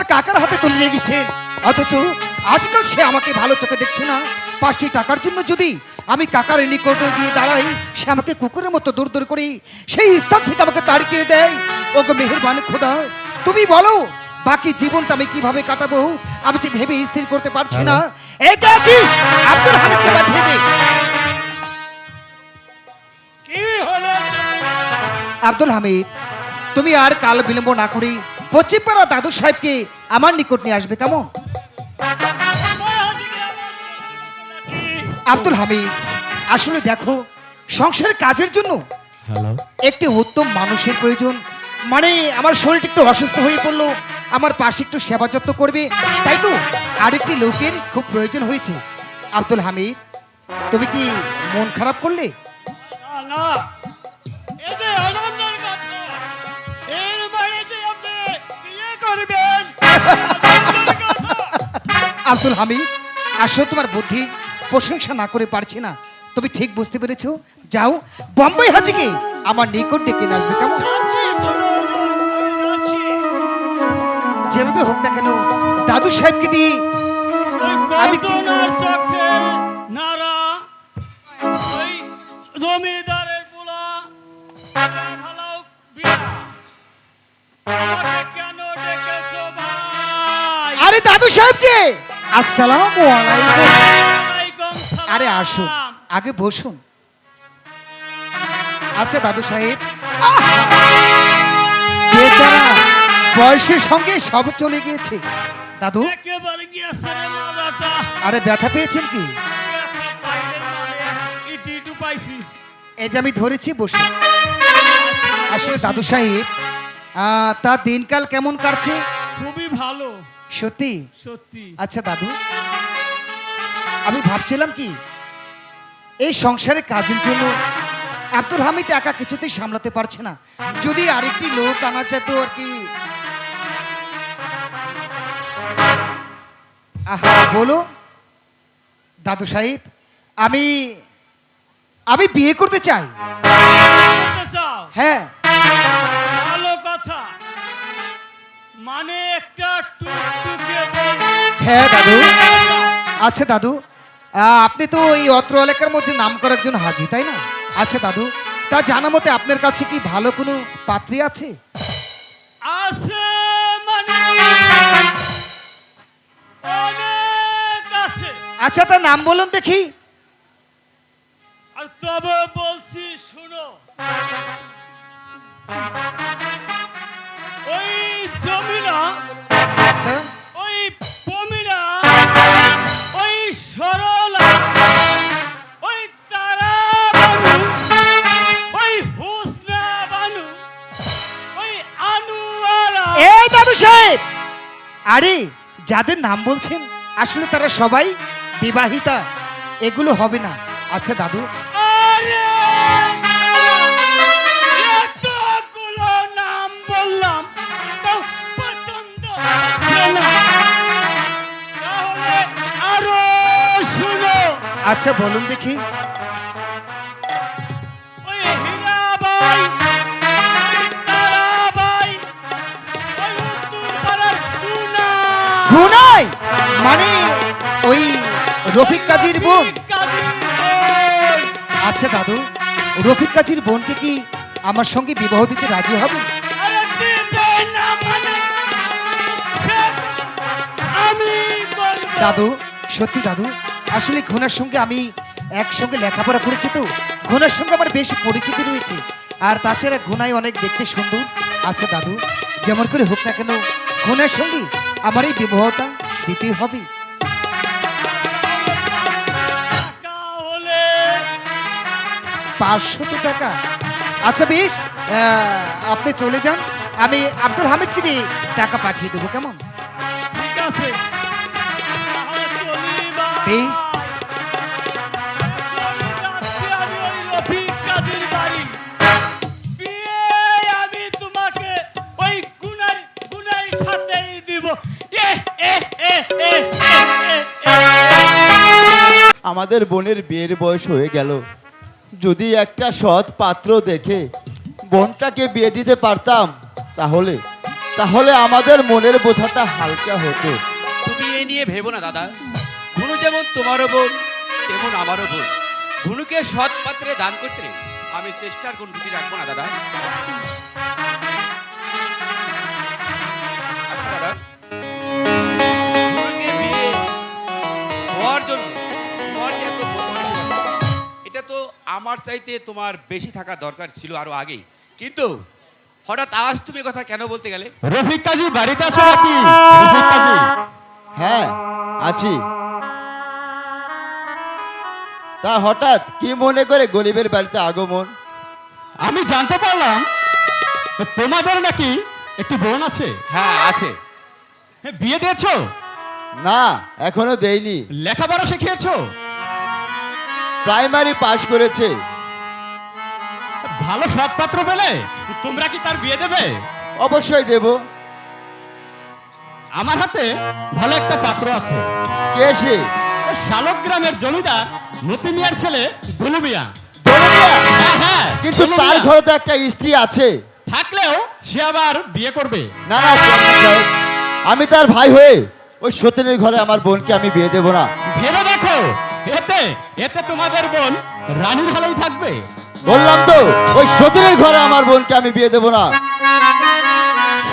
কাকার হাতে তুলে নিয়ে গেছেন, অথচ আজকাল সে আমাকে ভালো চোখে দেখছে না। 5টি টাকার জন্য যদি আমি কাকার নিকটে গিয়ে দাঁড়াই, সে আমাকে কুকুরের মতো দূর দূর করে সেই স্থান থেকে আমাকে তাড়িয়ে দেয়। ওগো মেহেরবান খোদা, তুমি বলো বাকি জীবনটা আমি কিভাবে কাটাবো? আমি যে ভেবে স্থির করতে পারছি না। এই কাজী আব্দুল হামিদকে পাঠিয়ে দে। কি হলো? আব্দুল হামিদ, তুমি আর কাল বিলম্ব না করে পশ্চিমপাড়া দাদু সাহেবকে আমার নিকট নিয়ে আসবে, কেমন? আব্দুল হামিদ, আসলে দেখো, সংসারের কাজের জন্য একটি উত্তম মানুষের প্রয়োজন। মানে আমার শরীরটা একটু অসুস্থ হয়ে পড়লো, আমার পাশে একটু সেবা যত্ন করবে, তাই তো আরেকটি লোকের খুব প্রয়োজন হয়েছে। আব্দুল হামিদ, তুমি কি মন খারাপ করলে? না, এই যে আনন্দের কথা, এর মাঝে যে আপনি বিয়ে করবেন, আনন্দের কথা। আব্দুল হামিদ, আসলে তোমার বুদ্ধি প্রশংসা না করে পারছি না। তুমি ঠিক বুঝতে পেরেছো। যাও, বোম্বাই হাজিকে আমার নিকট ডেকে নিয়ে আসবে, কেমন? যাচ্ছি, চলো, আমি যাচ্ছি। যেভাবে হোক না কেন দাদু সাহেবকে দিয়ে ওই আমি- গর্দনার চোখের নাড়া, ওই জমিদারের পোলা, ভালো বিয়া। আমাকে কেন ডেকেছো ভাই? আরে দাদু সাহেব যে, আসসালামু আলাইকুম। ওয়ালাইকুম সালাম। আরে আসুন, আগে বসুন। আচ্ছা দাদু সাহেব, বেচারা বয়সের সঙ্গে সব চলে গিয়েছে। দাদু, একেবারে গিয়েছে রে মাথাটা। আরে ব্যথা পেয়েছেন কি? ব্যথা পাইলে মানে ইটি ইটু পাইছি। এই যে আমি ধরেছি, বসুন। আসলে দাদু সাহেব, তার দিনকাল কেমন কাটছে? খুবই ভালো, সত্যি? সত্যি। আচ্ছা দাদু, আমি ভাবছিলাম কি, এই সংসারে কাজের জন্য আব্দুল হামিদ একা কিছুতেই সামলাতে পারছে না। যদি আরেকটি লোক আনা যেত আর কি। আহা, বলো দাদু সাহেব, আমি আমি বিয়ে করতে চাই। করতে চাও? হ্যাঁ। ভালো কথা। মানে একটা টুকটুকে বল। হ্যাঁ দাদু। আচ্ছা দাদু, আপনি তো এই অত্র এলাকার মধ্যে নাম করার একজন হাজি, তাই না? আচ্ছা দাদু, তা জানা মতে আপনার কাছে কি ভালো কোনো পাত্রী আছে? আছে মানে অনেক আছে। আচ্ছা, তার নাম বলুন দেখি। আর তবে বলছি শুনো, ওই জমিলা, আচ্ছা ওই পমিলা, ওই সরলা, ওই তারা বানু, ওই হুসনা বানু, ওই আনুয়ারা। এই দাদু সাহেব, আরে যাদের নাম বলছেন আসলে তারা সবাই বিবাহিতা, এগুলো হবে না। আচ্ছা দাদু, আরে এতগুলো নাম বললাম, তাও পছন্দ হচ্ছে না। তাহলে আরো শুনো, আচ্ছা বলুন দেখি। ওই হীরাবাই, ওই তারাবাই, ওই উত্তর পাড়ার টুনা। ঘুনাই, মানে ওই রফিক কাজীর বোন। কাজী বোন। আচ্ছা দাদু, রফিক কাজীর বোনকে কি আমার সঙ্গে বিবাহ দিতে রাজি হবে? আরে দিবে না মানে সে আমি করব। দাদু, সত্যি দাদু, আসলে ঘোনার সঙ্গে আমি একসঙ্গে লেখাপড়া করেছি, তো ঘোনার সঙ্গে আমার বেশ পরিচিতি রয়েছে। আর তাছাড়া ঘোনাই অনেক দেখতে সুন্দর। আচ্ছা দাদু, যেমন করে হোক না কেন ঘোনার সঙ্গে আমার এই বিবাহটা দিতেই হবে। টাকা হলে 500 টাকা? আচ্ছা বেশ, আপনি চলে যান, আমি আব্দুল হামিদকে দিয়ে টাকা পাঠিয়ে দেবো, কেমন? ঠিক আছে, তাহলে চলি ভাই। বেশ। এখন যাচ্ছি আমি ওই রফিক কাজীর বাড়ি। বিয়ে আমি তোমাকে ওই গুনার সাথেই দিব। এ, এ, এ, এ, এ, এ, এ। আমাদের বোনের বিয়ের বয়স হয়ে গেল, যদি একটা সৎ পাত্র দেখে বোনটাকে বিয়ে দিতে পারতাম তাহলে তাহলে আমাদের মনের বোঝাটা হালকা হতো। তুমি এই নিয়ে ভেবো না দাদা। ঘুনু যেমন তোমারও বোন, তেমন আমারও বোন। ঘুনুকে সৎ পাত্রে দান করতে আমি চেষ্টার কোন ত্রুটি রাখবো না দাদা। আচ্ছা দাদা, ঘুনুকে বিয়ে হওয়ার জন্য তোমার যে এত মানসিকতা, এটা তো আমার চাইতে তোমার বেশি থাকা দরকার ছিল আরো আগেই। কিন্তু হঠাৎ আজ তুমি কথা কেন বলতে গেলে? রফিক কাজী বাড়িতে আসো নাকি? রফিক কাজী, হ্যাঁ আছি। তা হঠাৎ কি মনে করে গরিবের বাড়িতে আগমন? আমি জানতে পারলাম তোমাদের নাকি একটি বোন আছে। হ্যাঁ আছে। বিয়ে দিয়েছো? না, এখনো দেইনি। লেখাপড়া শিখিয়েছো? প্রাইমারি পাশ করেছে। ভালো সৎ পাত্র পেলে তোমরা কি তার বিয়ে দেবে? অবশ্যই দেব। আমার হাতে ভালো একটা পাত্র আছে। কে সে? শালক গ্রামের জমিদার মতি মিয়ার ছেলে দুলু মিয়া। দরদিয়া? হ্যাঁ, কিন্তু দুলু তার মিয়া। ঘরে তো একটা স্ত্রী আছে। থাকলেও সে আবার বিয়ে করবে। না না চেয়ারম্যান সাহেব, আমি তার ভাই হয়ে ওই সতীনের ঘরে আমার বোনকে আমি বিয়ে দেব না। ভেবে দেখো, এতে এতে তোমাদের বোন রানীর হালেই থাকবে। বললাম তো, ওই সতীনের ঘরে আমার বোনকে আমি বিয়ে দেব না।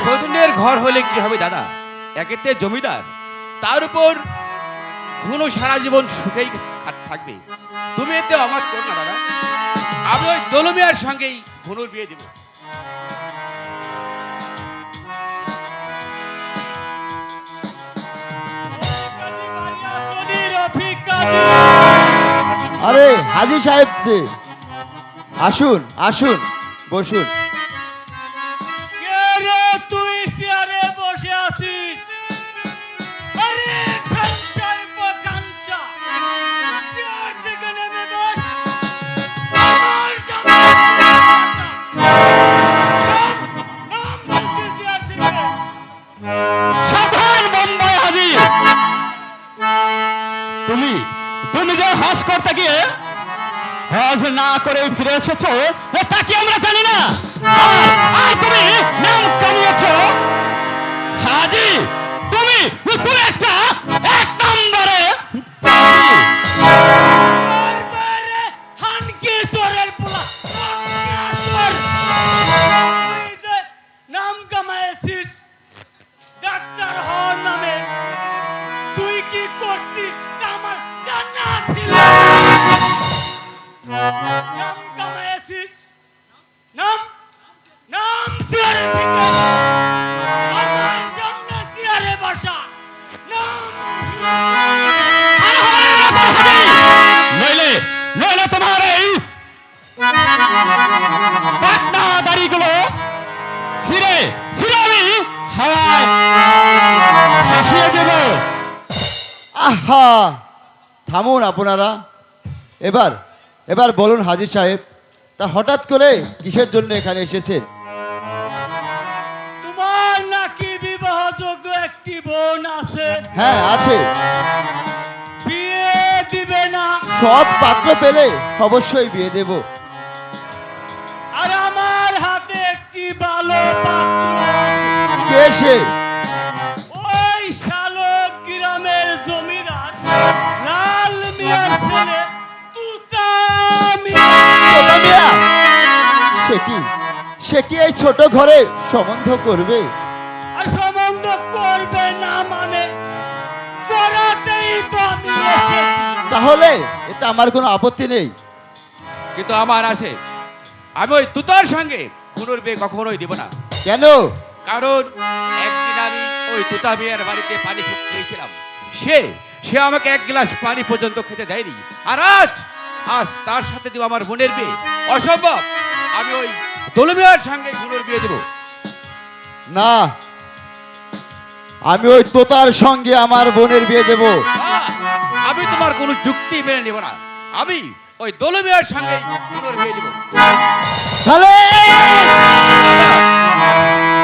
সদনের ঘর হলে কি হবে দাদা? একেতে জমিদার, তার উপর ঘুনো সারা জীবন সুখেই থাকবে। তুমি এতে অমাত করো না দাদা। আমি ওই দলমিয়ার সঙ্গেই ঘুনুর বিয়ে দেব। আরে হাজি সাহেব যে, আসুন আসুন, বসুন। তুই চেয়ারে বসে আছিস? আরে কাঞ্চার পর কাঞ্চা, চেয়ার থেকে নেমে বস। আমার সামনে নাম বলছি চেয়ার থেকে। সাবধান বোম্বাই হাজি। তুমি তুমি যে হজ করতে গিয়ে হজ না করে ফিরে এসেছো তা কি আমরা জানি না? আর তুমি নাম কামিয়েছো হাজি। তুমি তুমি একটা এক নম্বরে হানকি চোরের পোলা। তুই যে নাম কামাইছিস ডাক্তার হওয়ার নামে, তুই কি করতি তা আমার জানা ছিল। নাম কামাইছিস, নাম নাম চেয়ারে থেকে আমার সামনে চেয়ারে বসা। নইলে নইলে তোমার এই পাটনা দাড়িগুলো ছিঁড়ে ছিঁড়ে আমি হাওয়ায় ভাসিয়ে দেব। আহা, থামুন আপনারা। এবার এবার বলুন হাজি সাহেব, তা হঠাৎ করে কিসের জন্য এখানে এসেছেন? তোমার নাকি বিবাহযোগ্য একটি বোন আছে? হ্যাঁ আছে। বিয়ে দিবে না? সৎ পাত্র পেলে অবশ্যই বিয়ে দেব। আর আমার হাতে একটি ভালো পাত্র আছে। কে সে? ওই শালক গ্রামের জমিদার লাল মিয়ার ছেলে তুতা মিয়া। তোতা মিয়া? সে কি এই ছোট ঘরে সম্বন্ধ করবে? আর সম্বন্ধ করবে না মানে করাতেই তো আমি এসেছি। তাহলে এতে আমার কোনো আপত্তি নেই। কিন্তু আমার আছে। আমি ওই তুতার সঙ্গে ঘুনুর বিয়ে কখনোই দিব না। কেন? কারণ একদিন আমি ওই তুতা মিয়ার বাড়িতে পানি খেতে গিয়েছিলাম। সে সে আমাকে এক গ্লাস পানি পর্যন্ত খেতে দেয়নি। আর আজ আজ তার সাথে দিব আমার বোনের বিয়ে? অসম্ভব। আমি ওই দলমিয়ার সঙ্গে ঘুনুর বিয়ে দেব। না, আমি ওই তোতার সঙ্গে আমার বোনের বিয়ে দেব। আমি তোমার কোনো যুক্তি মেনে নেব না। আমি ওই দলমিয়ার সঙ্গে ঘুনুর বিয়ে দেব। তাহলে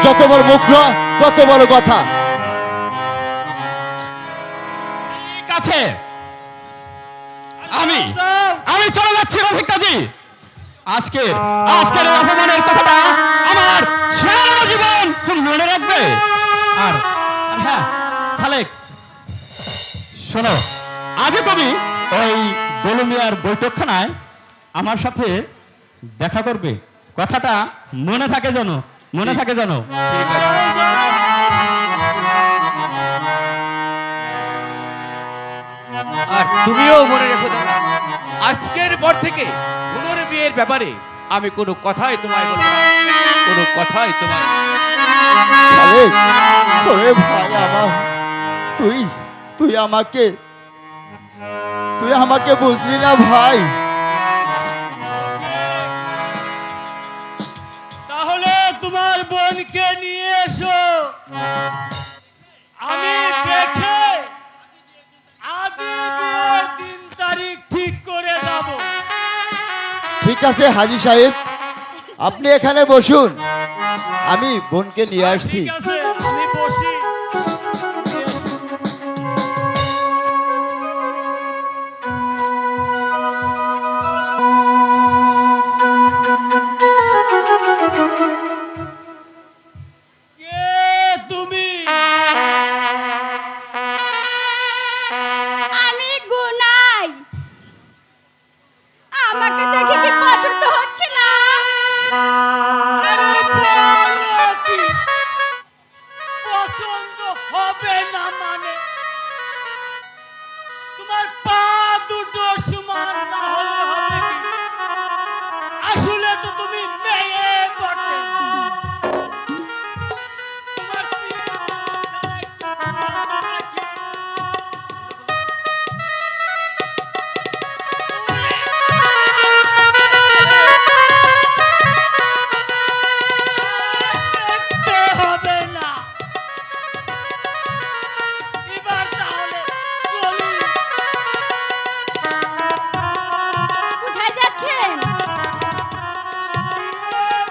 যত বড় মুখ নয় তত বড় কথা। ঠিক আছে, আমি চলে যাচ্ছি রফিক কাজী। আজকের এই অপমানের কথাটা আমার সারা জীবন খুব মনে রাখবে। আর আর হ্যাঁ খালেক, শোনো, আজও তুমি ওই দলমিয়ার বৈঠকখানায় আমার সাথে দেখা করবে। কথাটা মনে থাকে যেন, মনে থাকে যেন। ঠিক আছে। আর তুমিও মনে রেখো দাদা, আজকের পর থেকে পুনর্বিয়ের ব্যাপারে আমি কোনো কথাই তোমায় বলবো না, কোনো কথাই তোমায়। খালেক, ওরে ভাই আমার, তুই তুই আমাকে তুই আমাকে বুঝলি না ভাই। তাহলে তোমার বোনকে নিয়ে এসো, আমি দেখে আজই বিয়ের দিন তারিখ ঠিক করে যাব। ঠিক আছে হাজী সাহেব, আপনি এখানে বসুন, আমি বোনকে নিয়ে আসছি। ঠিক আছে, আমি বসি। কে তুমি? আমি গুনাই। আমাকে দেখে কি পছন্দ হচ্ছে না? আরে বলো কি? পছন্দ হবে না মানে? তোমার পা দুটো সমান না হলে হবে কি? আসলে তো তুমি মেয়ে বটে। তোমার চেহারা একটু পুরানো নাকি? দেখতে হবে না। এবার তাহলে চলি। কোথায় যাচ্ছেন?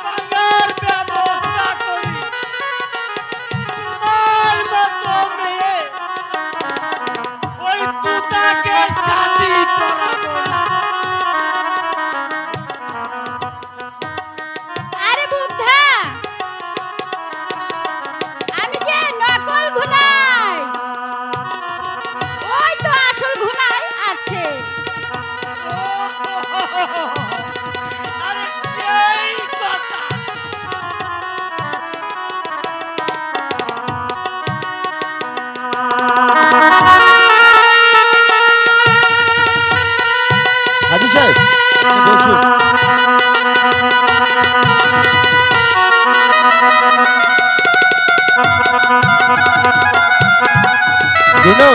বাংলার ব্যবস্থা করি। তোমার মতো মেয়ে ওই তুতাকে শাদি করাবো না। আরে বুদ্ধা, আমি যে নকল ঘুনাই, ওই তো আসল ঘুনাই আছে। আরে সেই কথা। হাজী সাহেব, আপনি বসুন। দুনু,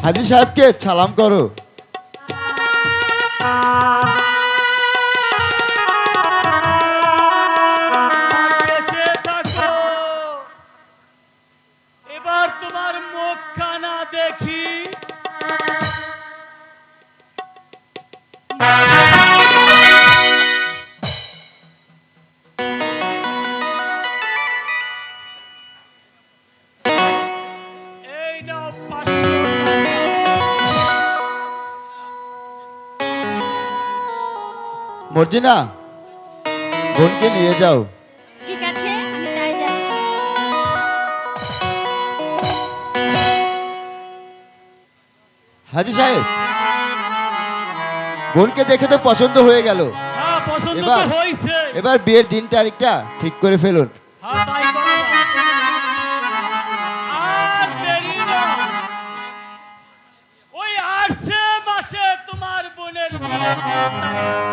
হাজী সাহেবকে সালাম করো। আর বেঁচে থাকো। এবার তোমার মুখখানা দেখি। এই নাও 500 মর্জিনা, বোনকে নিয়ে যাও। ঠিক আছে, আমি তাই যাচ্ছি। হাজী সাহেব, বোনকে দেখে তো পছন্দ হয়ে গেল, হ্যাঁ, পছন্দ তো এবার- হইছে। এবার বিয়ের দিন তারিখটা ঠিক করে ফেলুন। হ্যাঁ, তাই করো না। আর দেরি না। ওই আসছে মাসে তোমার বোনের বিয়ের দিন তারিখ।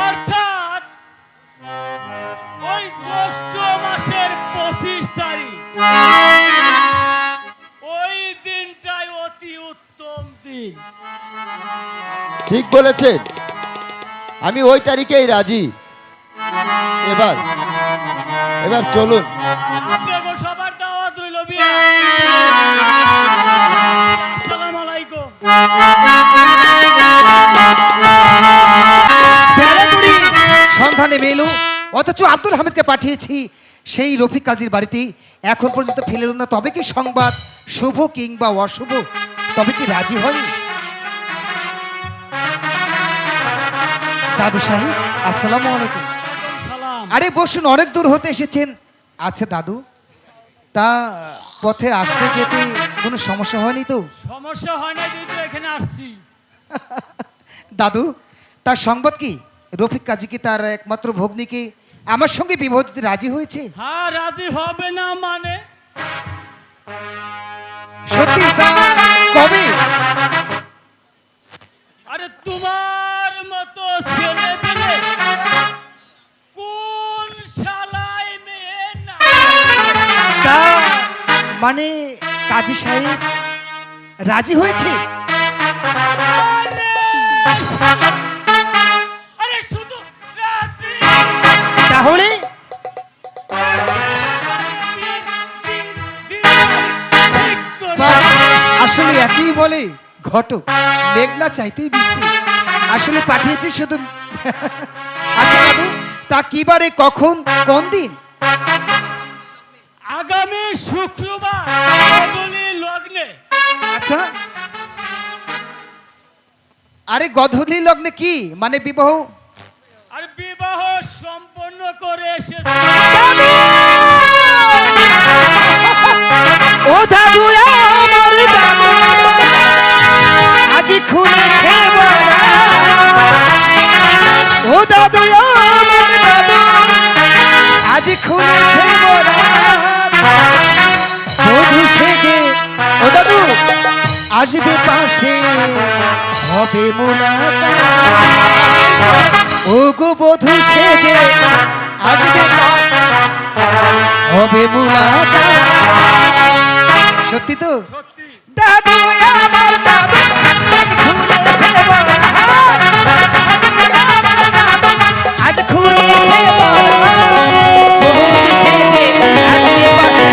অর্থাৎ ওই জ্যৈষ্ঠ মাসের 25 তারিখ। ওই দিনটাই অতি উত্তম দিন। ঠিক বলেছেন, আমি ওই তারিখেই রাজি। এবার এবার চলুন। আপনাকে সবার দাওয়াত রইল বিয়ে। আসসালামু আলাইকুম। বেলা করি সন্ধ্যা নেমে এলো, অথচ আব্দুল হামিদকে পাঠিয়েছি সেই রফিক কাজীর বাড়িতে, এখন পর্যন্ত ফেলে এলো না। তবে কি সংবাদ শুভ কিংবা অশুভ, তবে কি রাজি হয়নি? দাদু সাহেব, আসসালামু আলাইকুম। সালাম। আরে বসুন, অনেক দূর হতে এসেছেন। আচ্ছা দাদু, তা পথে আসতে যেতে কোনো সমস্যা হয়নি তো? সমস্যা হয় না, দিদি এখানে আসছি। দাদু, তার সংবাদ কি? রফিক কাজী কি তার একমাত্র ভগ্নীকে আমার সঙ্গে বিবাহ দিতে রাজি হয়েছে? হ্যাঁ, রাজি হবে না মানে? সত্যি? তা কবে? আরে তোমার মতো ছেলে পেলে কোন শালায় মেয়ে না? তা মানে কাজী সাহেব রাজি হয়েছে? আরে শালা! আরে শুধু রাজি! তাহলে ঠিক করে। বাহ, আসলে একই বলে ঘটক, মেঘনা চাইতেই বৃষ্টি। আসলে পাঠিয়েছে শুধু। আচ্ছা দাদু, তা কিবারে, কখন, কোন দিন? আগামী শুক্রবার গধূলি লগ্নে। আচ্ছা, আরে গধূলি লগ্নে কি মানে বিবাহ? আর বিবাহ সম্পন্ন করে এসেছে। ও দাদু, আমার দাদু আজি খুলেছে বড়া। ও দাদু, আমার দাদু আজি খুলেছে বড়া। বধূ সেজে ও দাদু আসবে পাশে, হবে মোলাকাত। ও গো বধূ সেজে আসবে পাশে, হবে মোলাকাত। সত্যি তো? সত্যি। দাদু, আমার দাদু আজ খুলেছে বড়া। বধূ সেজে আসবে পাশে,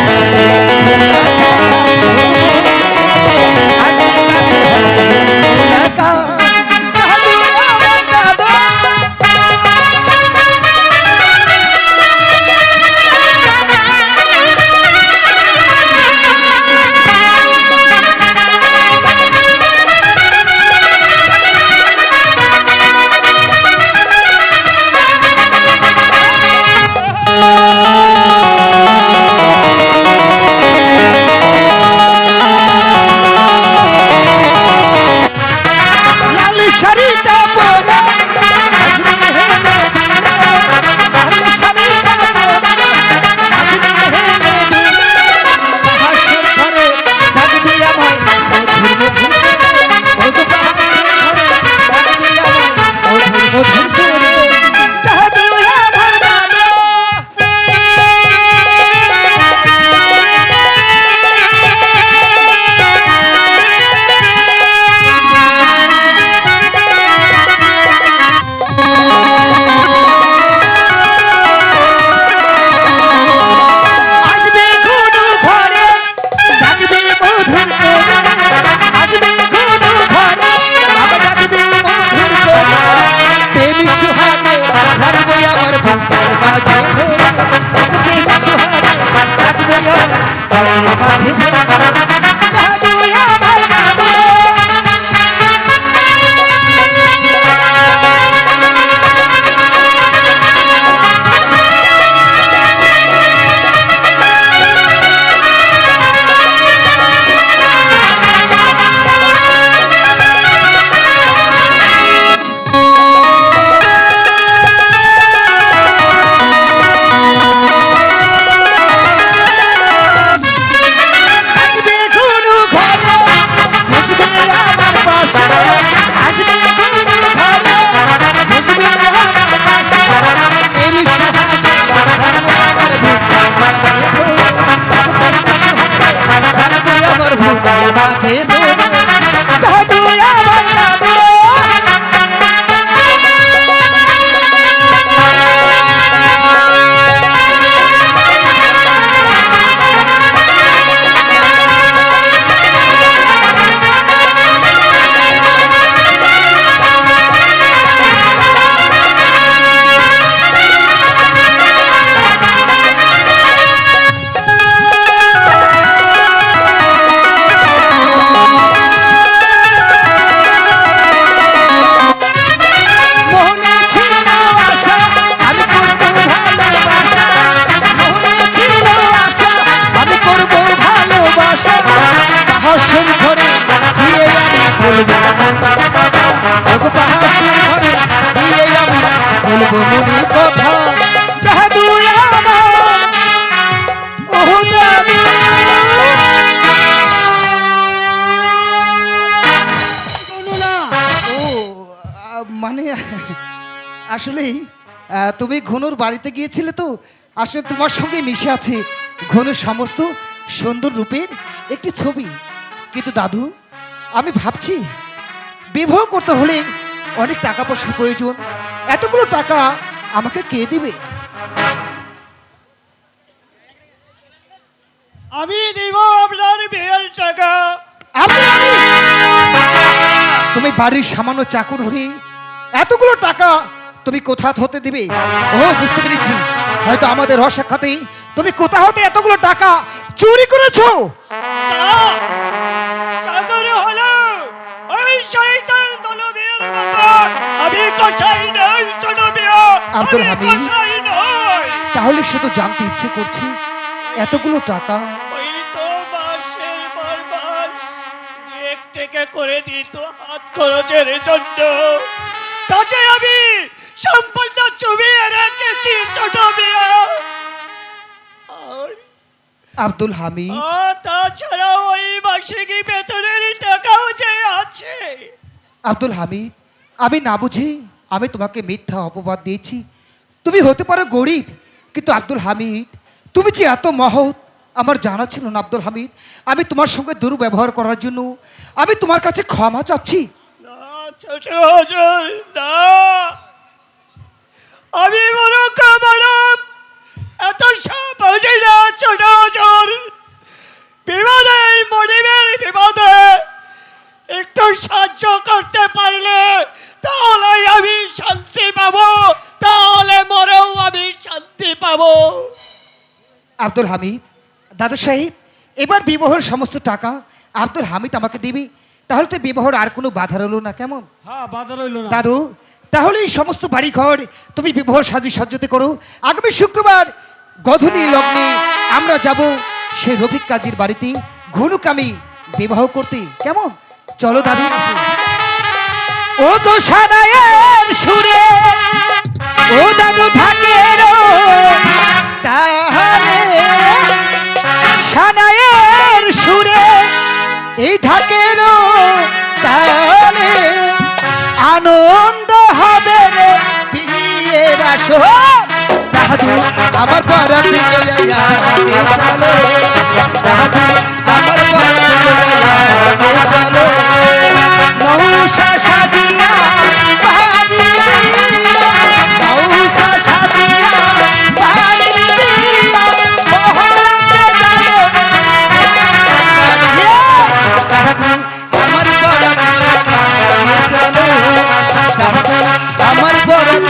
আসলেই তুমি ঘনুর বাড়িতে গিয়েছিলে তো, আসলে তোমার সঙ্গে মিশে আছে ঘনুর সমস্ত সুন্দর রূপের একটি ছবি। কিন্তু দাদু, আমি ভাবছি বিবাহ করতে হলে অনেক টাকা পয়সার প্রয়োজন। এতগুলো টাকা আমাকে কে দিবে? আমি দিব আপনার বিয়ের টাকা। আমি তুমি বাড়ির সামান্য চাকর হয়ে এতগুলো টাকা তুমি কোথা হতে দিবে? ও, বুঝতে পেরেছি, হয়তো আমাদের অসাক্ষাতে তুমি কোথা হতে এতগুলো টাকা চুরি করেছো। চাকরি হলো ওই শয়তান দলবীর মতো। আমি কসাই নই, ছোট মিয়া। আব্দুল আমি হামিদ। কসাই নই। তাহলে শুধু জানতে ইচ্ছে করছে এতগুলো টাকা ওই তো মাসের পর মাস এক টাকা করে দিত হাত খরচের জন্য। তাতে আমি সম্পূর্ণ চুবিয়ে রেখেছি, ছোট মিয়া। আর আব্দুল হামিদ, তাছাড়া ওই মাসিক বেতনের টাকাও যে আছে। আব্দুল হামিদ, আমি না বুঝি আমি তোমাকে মিথ্যা অপবাদ দিয়েছি। তুমি হতে পারো গরিব, কিন্তু আব্দুল হামিদ তুমি যে এত মহৎ আমার জানা ছিল না। আব্দুল হামিদ, আমি তোমার সঙ্গে দুর্ব্যবহার করার জন্য আমি তোমার কাছে ক্ষমা চাচ্ছি। না ছোট হুজুর, না। আমি মূর্খ মানব, এত সব বুঝি না, ছোট হুজুর। বিপদে, মনিবের বিপদে একটু সাহায্য করতে পারলে তাহলে আমি শান্তি পাবো, তাহলে মরেও আমি শান্তি পাবো। আব্দুল হামিদ, দাদু সাহেব, এবার বিবাহের সমস্ত টাকা আব্দুল হামিদ আমাকে দিবি, তাহলে তো বিবাহের আর কোনো বাধা রইল না, কেমন? হ্যাঁ, বাধা রইল না। দাদু, তাহলে এই সমস্ত বাড়ি ঘর তুমি বিবাহ সাজি সজ্জতে করো। আগামী শুক্রবার গধূলি লগ্নে আমরা যাব সেই রফিক কাজীর বাড়িতে ঘনুকে আমি বিবাহ করতে, কেমন? চলো দাদু। ও গো সানায়ের সুরে, ও দাদু ঢাকের তাহারে, সানায়ের সুরে এই ঢাকের তাহলে আনন্দ হবে রে বিয়ের আসর। দাদু আমার পরাত চলো, দাদু আমার পরাত চলো, মৌসা সাজিয়া বাড়ি, মৌসা সাজিয়া বাড়ি, মহরতে যাবো। দাদু আমার পরাত চলো, দাদু আমার পরাত